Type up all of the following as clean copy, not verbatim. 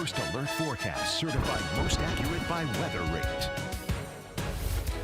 First Alert Forecast, certified most accurate by Weather Rate.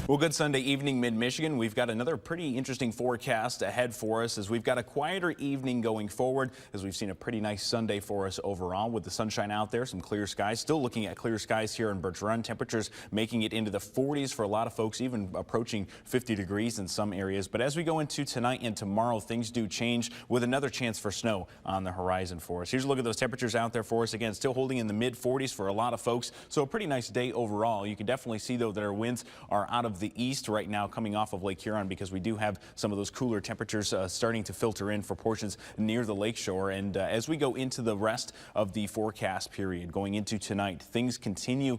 Well, good Sunday evening, mid-Michigan. We've got another pretty interesting forecast ahead for us as we've got a quieter evening going forward, as we've seen a pretty nice Sunday for us overall with the sunshine out there, some clear skies. Still looking at clear skies here in Birch Run. Temperatures making it into the 40s for a lot of folks, even approaching 50 degrees in some areas. But as we go into tonight and tomorrow, things do change with another chance for snow on the horizon for us. Here's a look at those temperatures out there for us. Again, still holding in the mid-40s for a lot of folks. So a pretty nice day overall. You can definitely see, though, that our winds are out of the east right now coming off of Lake Huron, because we do have some of those cooler temperatures starting to filter in for portions near the lakeshore. And as we go into the rest of the forecast period going into tonight, things continue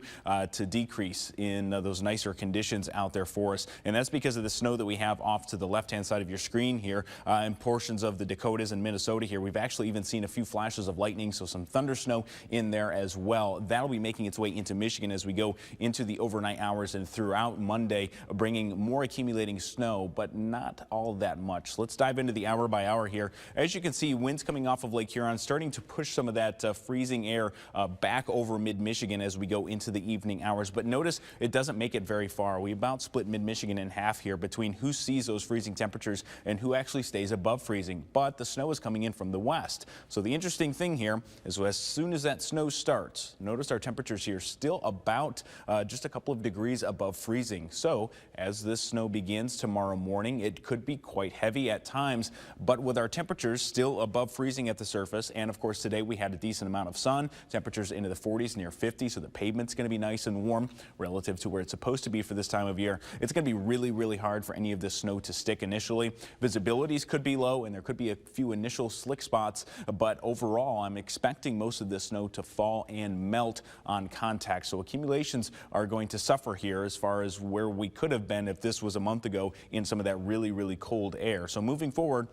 to decrease in those nicer conditions out there for us. And that's because of the snow that we have off to the left-hand side of your screen here in portions of the Dakotas and Minnesota here. We've actually even seen a few flashes of lightning, so some thunder snow in there as well. That'll be making its way into Michigan as we go into the overnight hours and throughout Monday, bringing more accumulating snow, but not all that much. So let's dive into the hour by hour here. As you can see, winds coming off of Lake Huron starting to push some of that freezing air back over mid-Michigan as we go into the evening hours. But notice it doesn't make it very far. We about split mid-Michigan in half here between who sees those freezing temperatures and who actually stays above freezing. But the snow is coming in from the west. So the interesting thing here is as soon as that snow starts, notice our temperatures here still about just a couple of degrees above freezing. So as this snow begins tomorrow morning, it could be quite heavy at times, but with our temperatures still above freezing at the surface, and of course today we had a decent amount of sun, temperatures into the 40s, near 50, so the pavement's going to be nice and warm relative to where it's supposed to be for this time of year. It's going to be really, really hard for any of this snow to stick initially. Visibilities could be low, and there could be a few initial slick spots, but overall I'm expecting most of this snow to fall and melt on contact, so accumulations are going to suffer here as far as where we could have been if this was a month ago in some of that really, really cold air. So moving forward,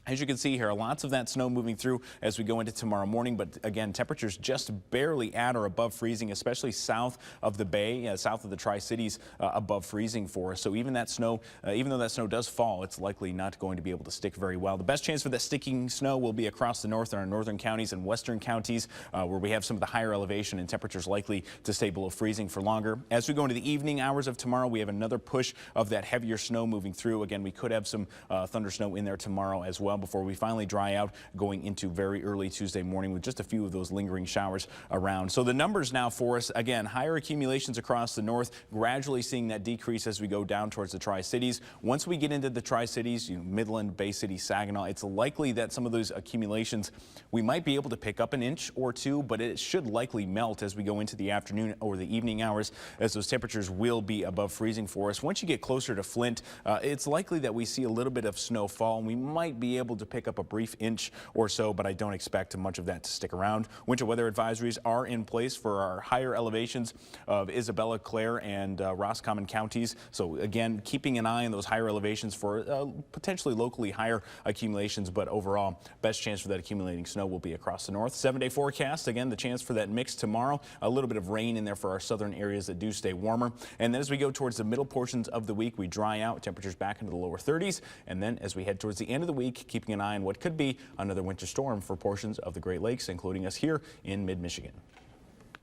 as you can see here, lots of that snow moving through as we go into tomorrow morning. But again, temperatures just barely at or above freezing, especially south of the Bay, south of the Tri-Cities, above freezing for us. So even that snow, even though that snow does fall, it's likely not going to be able to stick very well. The best chance for that sticking snow will be across the north in our northern counties and western counties, where we have some of the higher elevation and temperatures likely to stay below freezing for longer. As we go into the evening hours of tomorrow, we have another push of that heavier snow moving through. Again, we could have some thunder snow in there tomorrow as well, before we finally dry out going into very early Tuesday morning with just a few of those lingering showers around. So the numbers now for us, again, higher accumulations across the north, gradually seeing that decrease as we go down towards the Tri-Cities. Once we get into the Tri-Cities, Midland, Bay City, Saginaw, it's likely that some of those accumulations, we might be able to pick up an inch or two, but it should likely melt as we go into the afternoon or the evening hours, as those temperatures will be above freezing for us. Once you get closer to Flint, it's likely that we see a little bit of snowfall, and we might be able to pick up a brief inch or so, but I don't expect much of that to stick around. Winter weather advisories are in place for our higher elevations of Isabella, Clare, and Roscommon counties. So again, keeping an eye on those higher elevations for potentially locally higher accumulations, but overall, best chance for that accumulating snow will be across the north. 7-day forecast, again, the chance for that mix tomorrow. A little bit of rain in there for our southern areas that do stay warmer. And then as we go towards the middle portions of the week, we dry out, temperatures back into the lower 30s. And then as we head towards the end of the week, keeping an eye on what could be another winter storm for portions of the Great Lakes, including us here in mid-Michigan.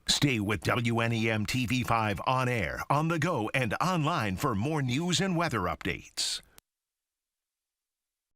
Stay with WNEM TV5 on air, on the go, and online for more news and weather updates.